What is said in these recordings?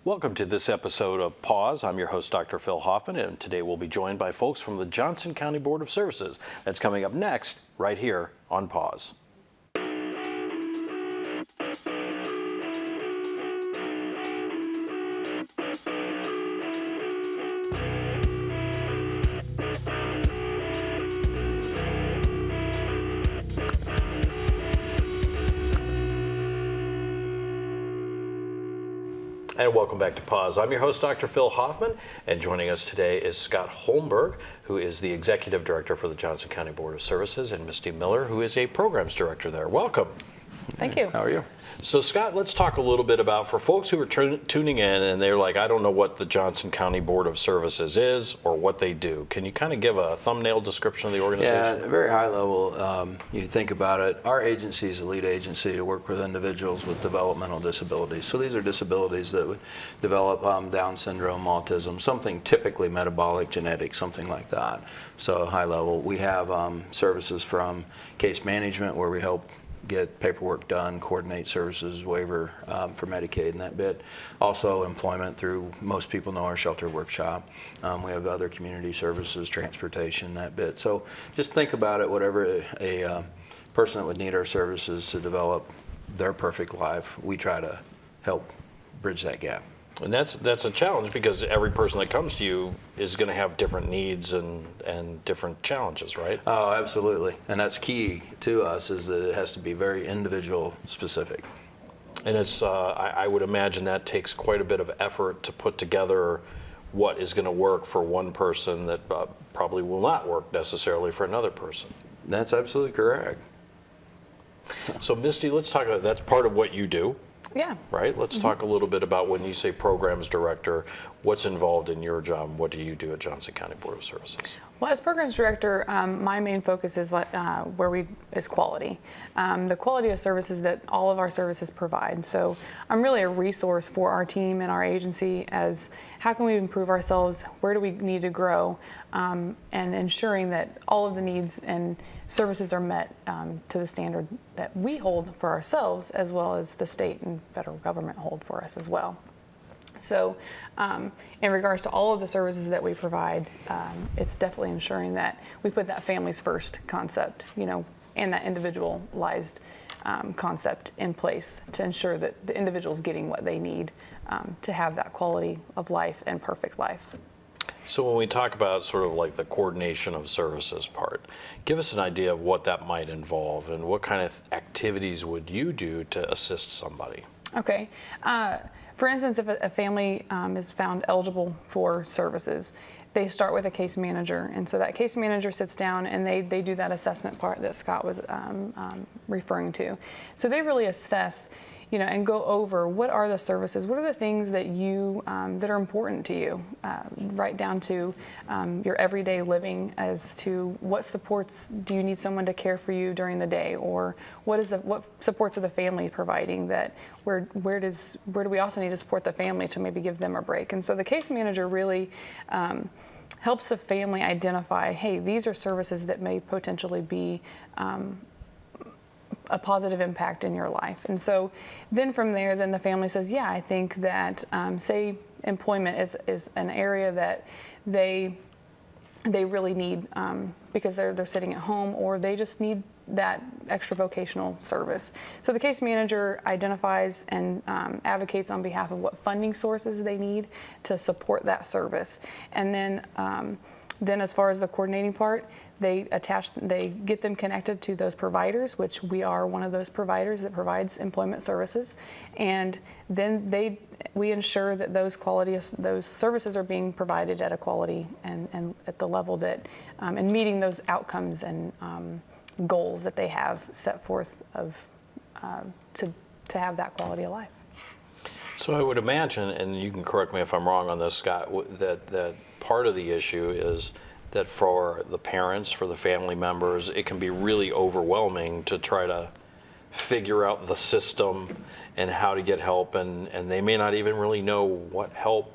Welcome to this episode of Pause. I'm your host, Dr. Phil Hoffman, and today we'll be joined by folks from the Johnson County Board of Services. That's coming up next, right here on Pause. And welcome back to Pause. I'm your host, Dr. Phil Hoffman, and joining us today is Scott Holmberg, who is the Executive Director for the Johnson County Board of Services, and Misty Miller, who is a Programs Director there. Welcome. Thank you. How are you? So Scott, let's talk a little bit about, for folks who are tuning in and they're like, I don't know what the Johnson County Board of Services is or what they do. Can you kind of give a thumbnail description of the organization? Yeah, at a very high level, you think about it, our agency is the lead agency to work with individuals with developmental disabilities. So these are disabilities that would develop Down syndrome, autism, something typically metabolic, genetic, something like that. So high level, we have services from case management where we help get paperwork done, coordinate services, waiver for Medicaid and that bit. Also employment through, most people know our shelter workshop. We have other community services, transportation, that bit. So just think about it, whatever a person that would need our services to develop their perfect life, we try to help bridge that gap. And that's a challenge because every person that comes to you is going to have different needs and different challenges, right? Oh, absolutely. And that's key to us, is that it has to be very individual specific. And it's I would imagine that takes quite a bit of effort to put together what is going to work for one person that probably will not work necessarily for another person. That's absolutely correct. So Misty, let's talk about, that's part of what you do. Yeah. Right? Let's talk a little bit about, when you say Programs Director, what's involved in your job? What do you do at Johnson County Board of Services? Well, as Programs Director, my main focus is is quality. The quality of services that all of our services provide. So I'm really a resource for our team and our agency as how can we improve ourselves, where do we need to grow, and ensuring that all of the needs and services are met to the standard that we hold for ourselves, as well as the state and federal government hold for us as well. So in regards to all of the services that we provide, it's definitely ensuring that we put that families first concept, and that individualized concept in place to ensure that the individual's getting what they need to have that quality of life and perfect life. So when we talk about sort of like the coordination of services part, give us an idea of what that might involve and what kind of activities would you do to assist somebody? Okay. For instance, if a family is found eligible for services, they start with a case manager. And so that case manager sits down and they do that assessment part that Scott was referring to. So they really assess, and go over what are the services, what are the things that that are important to you, right down to your everyday living, as to what supports do you need someone to care for you during the day, or what supports are the family providing, that where do we also need to support the family to maybe give them a break. And so the case manager really helps the family identify, hey, these are services that may potentially be a positive impact in your life. And so then from there, then the family says, yeah, I think that, say employment is an area that they really need because they're sitting at home, or they just need that extra vocational service. So the case manager identifies and advocates on behalf of what funding sources they need to support that service. And then as far as the coordinating part, they get them connected to those providers, which we are one of those providers that provides employment services. And then we ensure that those services are being provided at a quality and at the level that, and meeting those outcomes and goals that they have set forth to have that quality of life. So I would imagine, and you can correct me if I'm wrong on this, Scott, that part of the issue is that for the parents, for the family members, it can be really overwhelming to try to figure out the system and how to get help, and they may not even really know what help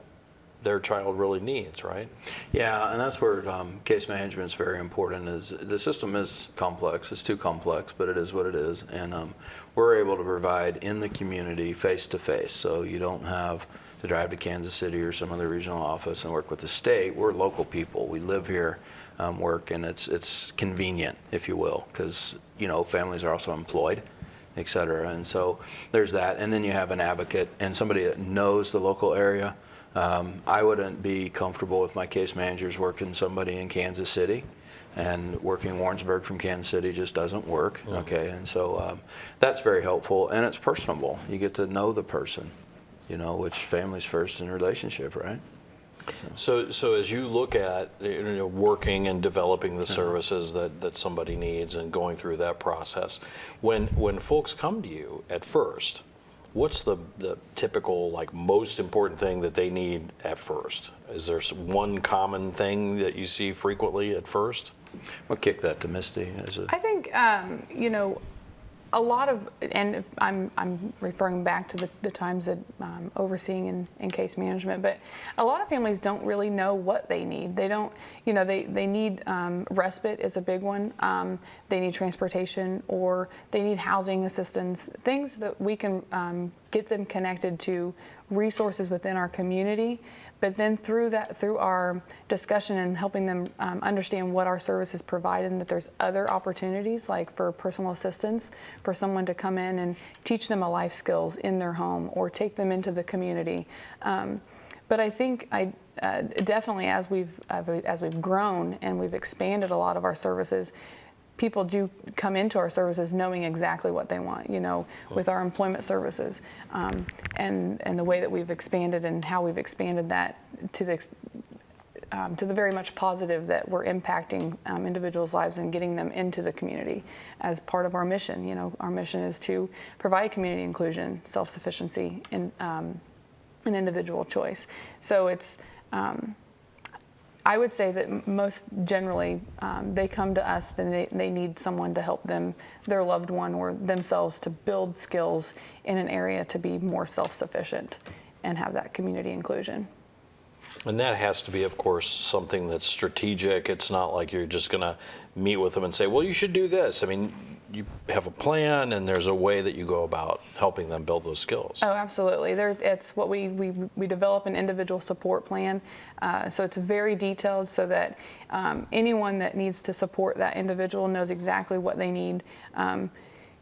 their child really needs, right? Yeah, and that's where case management is very important. Is the system is complex. It's too complex, but it is what it is. And we're able to provide in the community face-to-face. So you don't have to drive to Kansas City or some other regional office and work with the state. We're local people. We live here, work, and it's convenient, if you will, because families are also employed, et cetera. And so there's that. And then you have an advocate and somebody that knows the local area. I wouldn't be comfortable with my case managers working somebody in Kansas City, and working Warrensburg from Kansas City just doesn't work. Mm-hmm. Okay, and so that's very helpful, and it's personable. You get to know the person, which family's first in a relationship, right? So as you look at working and developing the services that somebody needs and going through that process, when folks come to you at first, what's the typical, most important thing that they need at first? Is there one common thing that you see frequently at first? We'll kick that to Misty. I think, a lot of, and I'm referring back to the times that overseeing in case management, but a lot of families don't really know what they need. They don't, they need respite is a big one. They need transportation, or they need housing assistance, things that we can get them connected to resources within our community. But then through our discussion and helping them understand what our services provide, and that there's other opportunities, like for personal assistance, for someone to come in and teach them a life skills in their home or take them into the community. But I think definitely as we've grown and we've expanded a lot of our services, people do come into our services knowing exactly what they want, with our employment services, and the way that we've expanded and how we've expanded that to the very much positive that we're impacting individuals' lives and getting them into the community as part of our mission. Our mission is to provide community inclusion, self-sufficiency, and an individual choice. So it's I would say that most generally they come to us and they need someone to help them, their loved one or themselves, to build skills in an area to be more self-sufficient and have that community inclusion. And that has to be, of course, something that's strategic. It's not like you're just going to meet with them and say, well, you should do this. I mean, you have a plan, and there's a way that you go about helping them build those skills. Oh, absolutely. It's what we develop an individual support plan. So it's very detailed, so that anyone that needs to support that individual knows exactly what they need,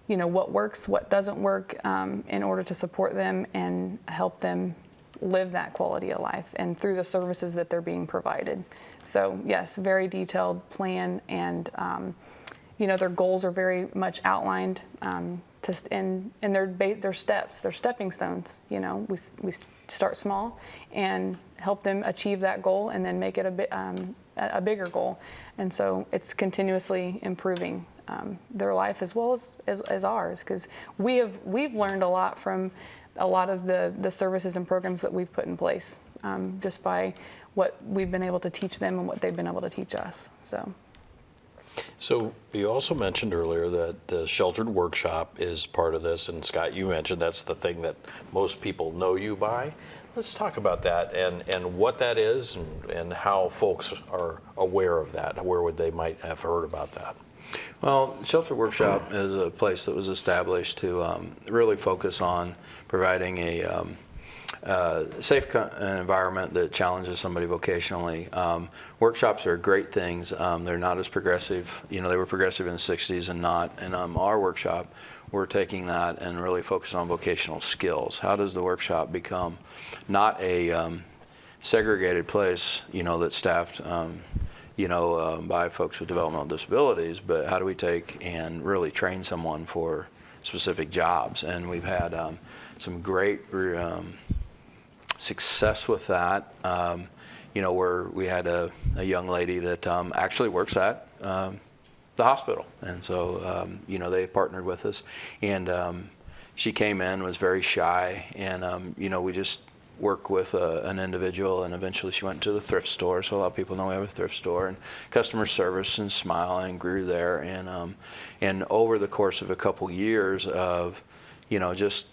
what works, what doesn't work, in order to support them and help them live that quality of life, and through the services that they're being provided. So yes, very detailed plan, and their goals are very much outlined, and their steps, their stepping stones. We start small and help them achieve that goal, and then make it a bigger goal. And so it's continuously improving their life as well as ours, because we've learned a lot from a lot of the services and programs that we've put in place, just by what we've been able to teach them and what they've been able to teach us. So you also mentioned earlier that the sheltered workshop is part of this, and Scott, you mentioned that's the thing that most people know you by. Let's talk about that and what that is, and how folks are aware of that, where they might have heard about that. Well, Shelter Workshop is a place that was established to really focus on providing a safe environment that challenges somebody vocationally. Workshops are great things. They're not as progressive. They were progressive in the 60s and not. And our workshop, we're taking that and really focusing on vocational skills. How does the workshop become not a segregated place, that's staffed by folks with developmental disabilities, but how do we take and really train someone for specific jobs? And we've had some great success with that. Where we had a young lady that actually works at the hospital, and so they partnered with us, and she came in, was very shy, and we just work with an individual, and eventually she went to the thrift store. So a lot of people know we have a thrift store, and customer service and smiling grew there, and over the course of a couple years of just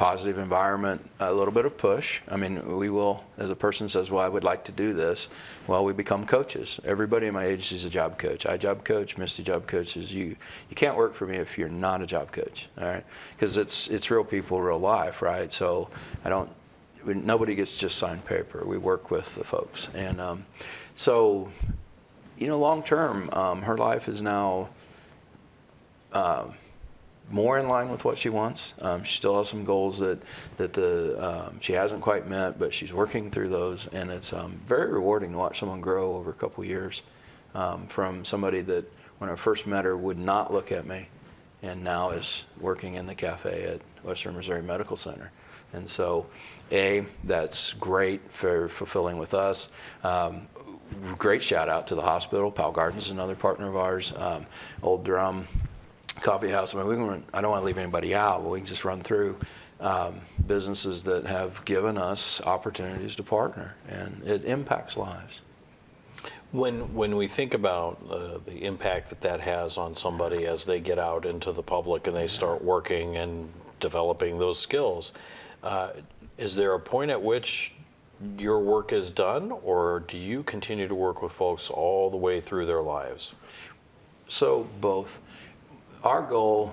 positive environment, a little bit of push. I mean, we will, as a person says, well, I would like to do this, well, we become coaches. Everybody in my agency is a job coach. I job coach, Misty job coaches. You can't work for me if you're not a job coach, all right? Because it's real people, real life, right? So nobody gets just signed paper. We work with the folks. And so, you know, long term, her life is now more in line with what she wants. She still has some goals that she hasn't quite met, but she's working through those, and it's very rewarding to watch someone grow over a couple years, from somebody that when I first met her would not look at me, and now is working in the cafe at Western Missouri Medical Center. And so, that's great for fulfilling with us. Great shout out to the hospital. Pal Gardens is another partner of ours. Old Drum Coffee House. I mean, I don't want to leave anybody out, but we can just run through businesses that have given us opportunities to partner, and it impacts lives. When we think about the impact that has on somebody as they get out into the public and they start working and developing those skills, is there a point at which your work is done, or do you continue to work with folks all the way through their lives? So both. Our goal,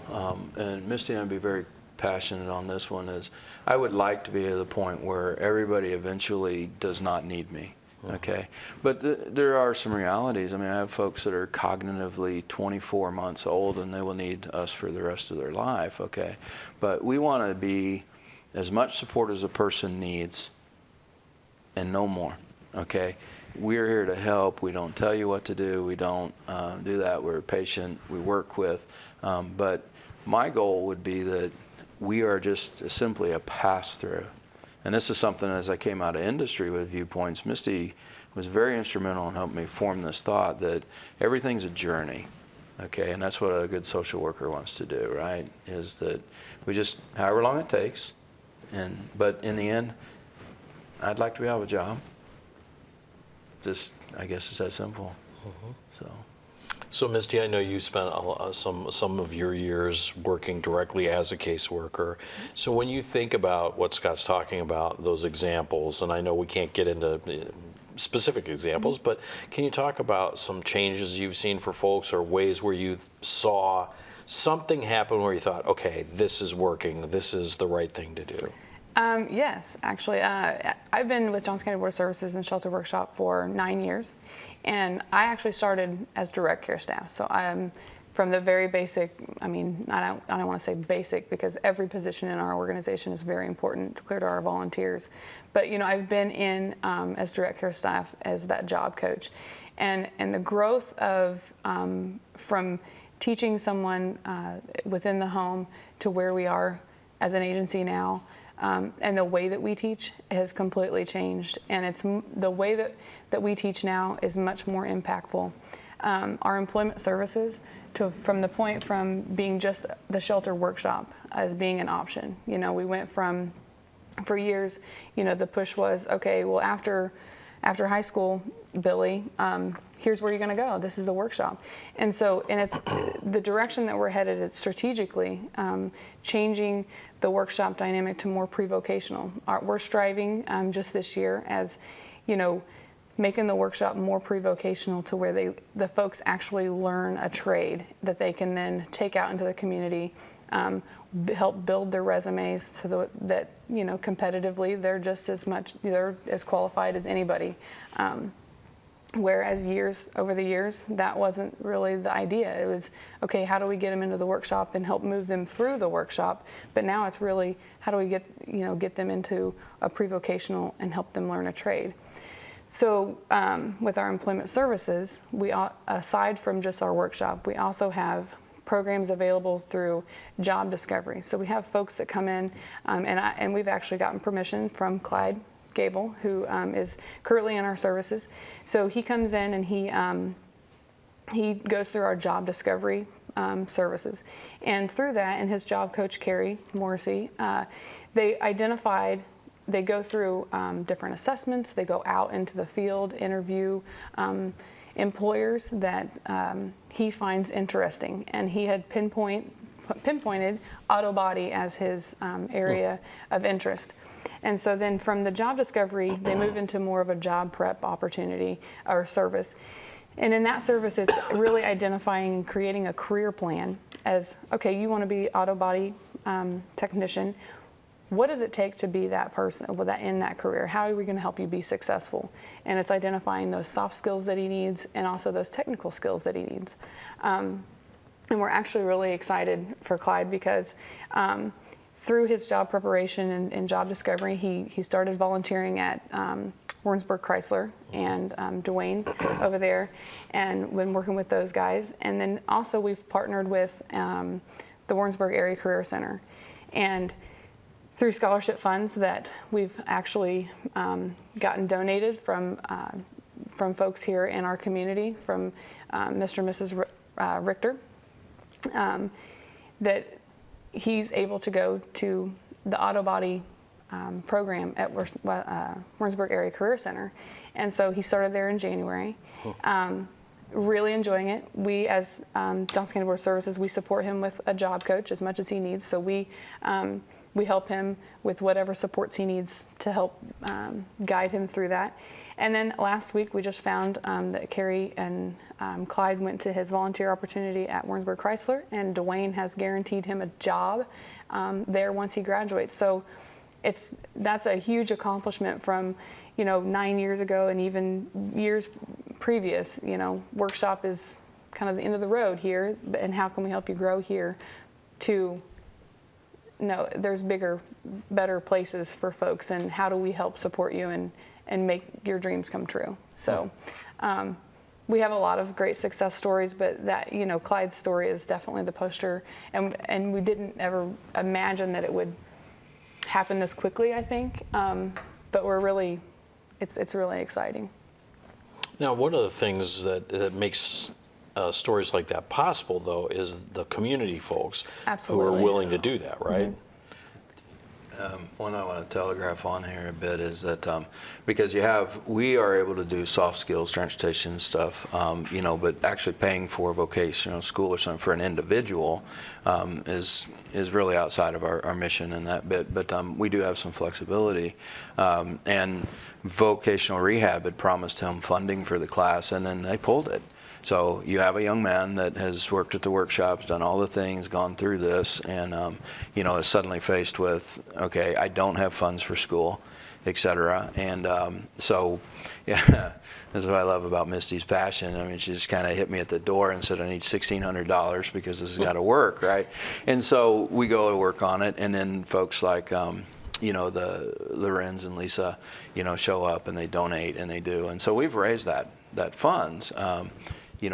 and Misty and I would be very passionate on this one, is I would like to be at the point where everybody eventually does not need me, okay? But there are some realities. I mean, I have folks that are cognitively 24 months old and they will need us for the rest of their life, okay? But we want to be as much support as a person needs and no more, okay? We're here to help. We don't tell you what to do. We don't do that. We're patient. We work with. But my goal would be that we are just simply a pass-through. And this is something, as I came out of industry with Viewpoints, Misty was very instrumental in helping me form this thought that everything's a journey, okay? And that's what a good social worker wants to do, right? Is that we just, however long it takes, but in the end, I'd like to have a job. Just, I guess it's that simple. So Misty, I know you spent some of your years working directly as a caseworker. So when you think about what Scott's talking about, those examples, and I know we can't get into specific examples, but can you talk about some changes you've seen for folks, or ways where you saw something happen where you thought, okay, this is working, this is the right thing to do? Yes, actually. I've been with Johnson County Board of Services and Shelter Workshop for 9 years, and I actually started as direct care staff. So I'm from the very basic, I mean, I don't want to say basic because every position in our organization is very important, clear to our volunteers. But, you know, I've been in as direct care staff as that job coach. And the growth of from teaching someone within the home to where we are as an agency now, and the way that we teach has completely changed. And it's the way that we teach now is much more impactful. Our employment services, from the point from being just the shelter workshop as being an option. You know, we went from, for years, you know, the push was, okay, well, after high school, Billy, here's where you're going to go. This is a workshop. And so, and it's the direction that we're headed, it's strategically changing the workshop dynamic to more pre-vocational. We're striving just this year as, you know, making the workshop more pre-vocational to where the folks actually learn a trade that they can then take out into the community, help build their resumes so that, you know, competitively they're just they're as qualified as anybody. Whereas over the years, that wasn't really the idea. It was, okay, how do we get them into the workshop and help move them through the workshop? But now it's really, how do we get them into a pre-vocational and help them learn a trade? So with our employment services, we, aside from just our workshop, we also have programs available through job discovery. So we have folks that come in, and we've actually gotten permission from Clyde Gable, who is currently in our services. So he comes in and he goes through our job discovery services. And through that, and his job coach, Carrie Morrissey, they go through different assessments. They go out into the field, interview employers that he finds interesting. And he had pinpoint pinpointed auto body as his area of interest. And so then from the job discovery, they move into more of a job prep opportunity or service. And in that service, it's really identifying and creating a career plan as, okay, you want to be auto body technician. What does it take to be that person in that career? How are we going to help you be successful? And it's identifying those soft skills that he needs and also those technical skills that he needs. And we're actually really excited for Clyde because through his job preparation and job discovery, he started volunteering at Warrensburg Chrysler and Dwayne over there, and been working with those guys. And then also we've partnered with the Warrensburg Area Career Center. And through scholarship funds that we've actually gotten donated from folks here in our community, from Mr. and Mrs. Richter, that he's able to go to the auto body program at Warrensburg Area Career Center. And so he started there in January. Really enjoying it. We, as Johnson County Board of Services, we support him with a job coach as much as he needs. So we help him with whatever supports he needs to help guide him through that. And then last week we just found that Carrie and Clyde went to his volunteer opportunity at Warrensburg Chrysler, and Dwayne has guaranteed him a job there once he graduates. So that's a huge accomplishment from 9 years ago and even years previous. Workshop is kind of the end of the road here, and how can we help you grow here to no, there's bigger, better places for folks, and how do we help support you and make your dreams come true? So we have a lot of great success stories, but that, Clyde's story is definitely the poster, and we didn't ever imagine that it would happen this quickly, I think, but we're really, it's really exciting. Now, one of the things that makes stories like that possible, though, is the community folks Absolutely. who are willing to do that, right? One I want to telegraph on here a bit is that because we are able to do soft skills, transportation stuff, but actually paying for vocational school or something for an individual is really outside of our mission in that bit. But we do have some flexibility, and vocational rehab had promised him funding for the class, and then they pulled it. So you have a young man that has worked at the workshops, done all the things, gone through this, and is suddenly faced with, okay, I don't have funds for school, et cetera. And so, yeah, that's what I love about Misty's passion. I mean, she just kind of hit me at the door and said, I need $1,600 because this has got to work, right? And so we go to work on it, and then folks like, the Lorenz and Lisa, show up and they donate and they do. And so we've raised that funds.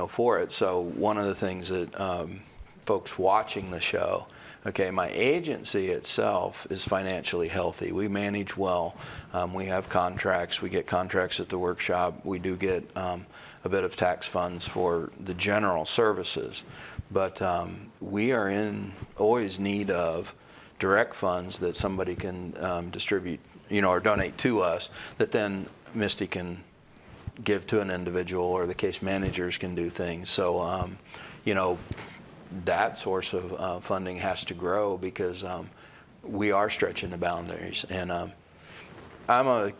For it. So one of the things that folks watching the show, okay, my agency itself is financially healthy. We manage well. We have contracts. We get contracts at the workshop. We do get a bit of tax funds for the general services. But we are in always need of direct funds that somebody can distribute, or donate to us, that then Misty can give to an individual, or the case managers can do things. So, that source of funding has to grow because we are stretching the boundaries. And I'm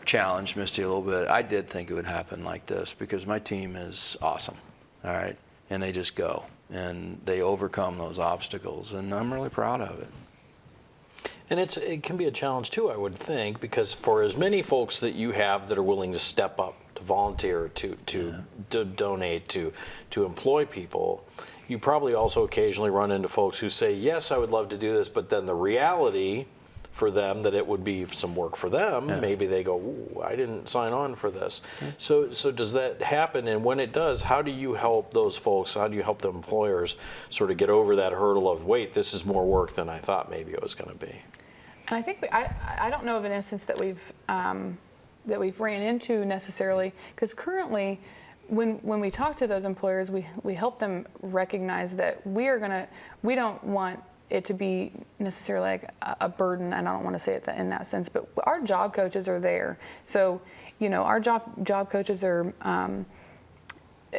challenged Misty a little bit. I did think it would happen like this because my team is awesome, all right? And they just go, and they overcome those obstacles, and I'm really proud of it. And it can be a challenge too, I would think, because for as many folks that you have that are willing to step up, to volunteer, to donate, to employ people, you probably also occasionally run into folks who say, yes, I would love to do this, but then the reality for them that it would be some work for them, maybe they go, ooh, I didn't sign on for this. So does that happen? And when it does, how do you help those folks, how do you help the employers sort of get over that hurdle of, wait, this is more work than I thought maybe it was going to be? And I think I don't know of an instance that we've ran into necessarily, because currently when we talk to those employers, we help them recognize that we don't want it to be necessarily like a burden, and I don't want to say it in that sense, but our job coaches are there. So, our job coaches are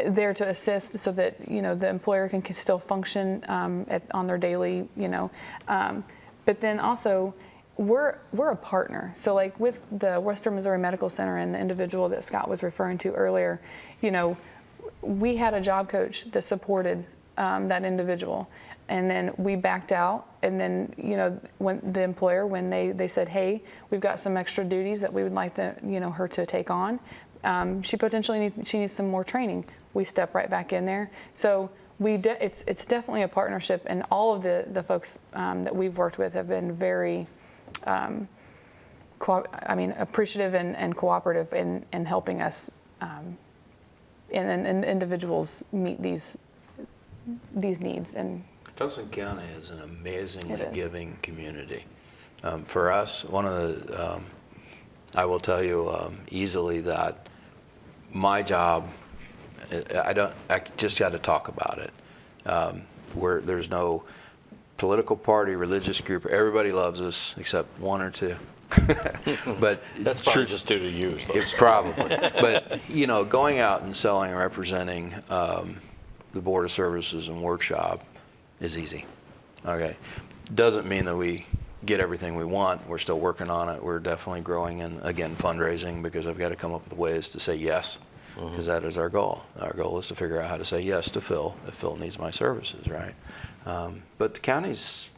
there to assist so that, the employer can still function on their daily, but then also we're a partner. So like with the Western Missouri Medical Center and the individual that Scott was referring to earlier, we had a job coach that supported that individual. And then we backed out, and then when the employer, when they said, hey, we've got some extra duties that we would like her to take on, she potentially needs some more training. We step right back in there. So it's definitely a partnership, and all of the folks that we've worked with have been very appreciative and cooperative in helping us and individuals meet these needs. And Johnson County is an amazingly giving community. For us, one of the, I will tell you easily that my job, I just got to talk about it. Where there's no political party, religious group, everybody loves us except one or two. But that's probably just due to you. It's probably. But going out and selling and representing the Board of Services and workshop is easy. Okay, doesn't mean that we get everything we want. We're still working on it. We're definitely growing, and again, fundraising, because I've got to come up with ways to say yes, because that is our goal. Our goal is to figure out how to say yes to Phil if Phil needs my services, right? But the county's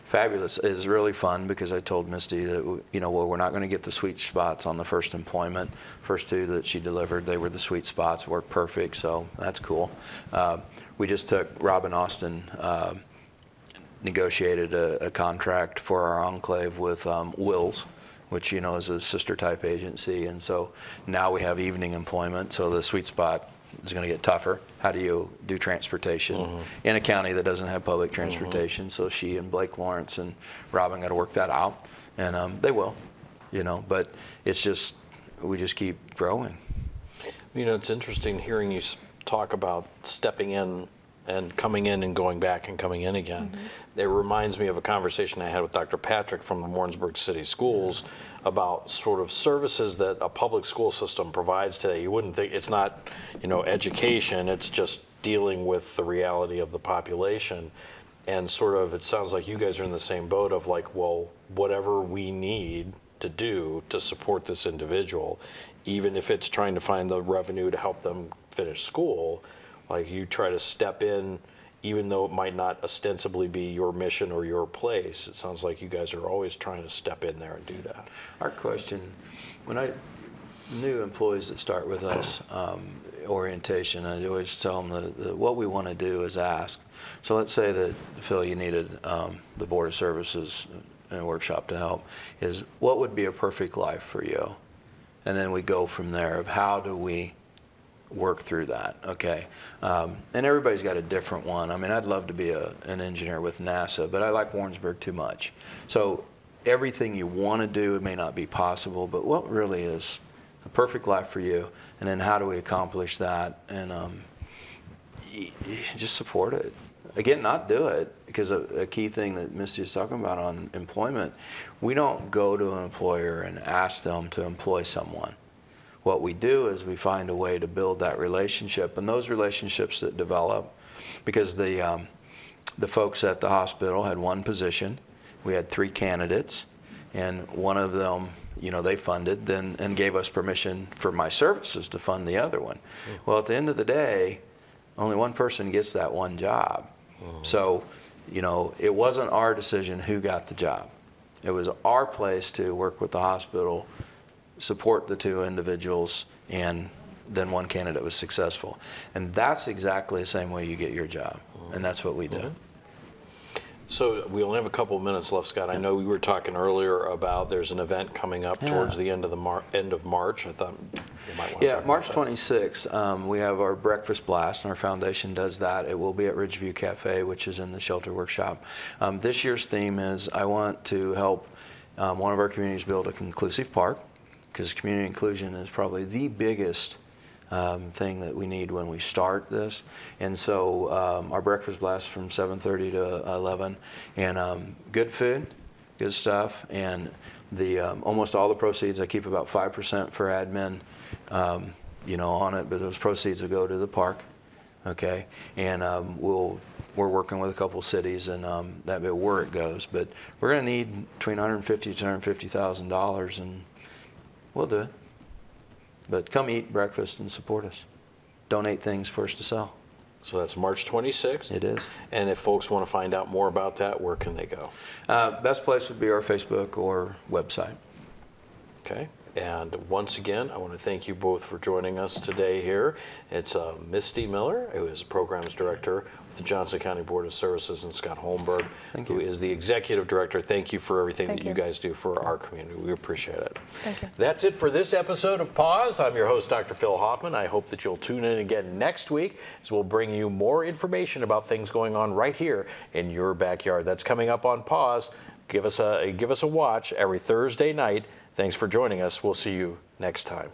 fabulous. It's really fun because I told Misty that we're not going to get the sweet spots on the first employment. First two that she delivered, they were the sweet spots, worked perfect, so that's cool. We just took Robin Austin, negotiated a contract for our enclave with Wills, which is a sister type agency, and so now we have evening employment, so the sweet spot is going to get tougher. How do you do transportation in a county that doesn't have public transportation? So she and Blake Lawrence and Robin got to work that out, and they will, but it's just, we just keep growing. It's interesting hearing you talk about stepping in and coming in and going back and coming in again. It reminds me of a conversation I had with Dr. Patrick from the Warrensburg City Schools about sort of services that a public school system provides today. You wouldn't think, it's not, education, it's just dealing with the reality of the population. And sort of, it sounds like you guys are in the same boat of like, well, whatever we need to do to support this individual, even if it's trying to find the revenue to help them finish school, like you try to step in, even though it might not ostensibly be your mission or your place. It sounds like you guys are always trying to step in there and do that. Our question, new employees that start with us, orientation, I always tell them that what we want to do is ask. So let's say that, Phil, you needed the Board of Services and a workshop to help, is what would be a perfect life for you? And then we go from there of how do we work through that, okay? And everybody's got a different one. I mean, I'd love to be an engineer with NASA, but I like Warrensburg too much. So everything you want to do may not be possible, but what really is a perfect life for you? And then how do we accomplish that? And just support it. Again, not do it, because a key thing that Misty is talking about on employment, we don't go to an employer and ask them to employ someone. What we do is we find a way to build that relationship, and those relationships that develop, because the folks at the hospital had one position, we had 3 candidates, and one of them, they funded and gave us permission for my services to fund the other one. Well, at the end of the day, only one person gets that one job. So, it wasn't our decision who got the job. It was our place to work with the hospital, support the 2 individuals, and then one candidate was successful. And that's exactly the same way you get your job. And that's what we do. So we only have a couple of minutes left, Scott. I know we were talking earlier about there's an event coming up towards the end of March. I thought you might want to talk March about 26th, we have our breakfast blast, and our foundation does that. It will be at Ridgeview Cafe, which is in the shelter workshop. This year's theme is I want to help one of our communities build a conclusive park, because community inclusion is probably the biggest thing that we need when we start this. And so our breakfast blast from 7:30 to 11, and good food, good stuff, and the almost all the proceeds, I keep about 5% for admin, on it, but those proceeds will go to the park. Okay, and we're working with a couple cities, and that bit where it goes. But we're going to need between $150,000 to $250,000, and we'll do it. But come eat breakfast and support us. Donate things for us to sell. So that's March 26th. It is. And if folks want to find out more about that, where can they go? Best place would be our Facebook or website. Okay. And once again, I want to thank you both for joining us today here. It's Misty Miller, who is Programs Director with the Johnson County Board of Services, and Scott Holmberg, who is the Executive Director. Thank you for everything that you guys do for our community. We appreciate it. Thank you. That's it for this episode of Pause. I'm your host, Dr. Phil Hoffman. I hope that you'll tune in again next week, as we'll bring you more information about things going on right here in your backyard. That's coming up on Pause. Give us a watch every Thursday night. Thanks for joining us. We'll see you next time.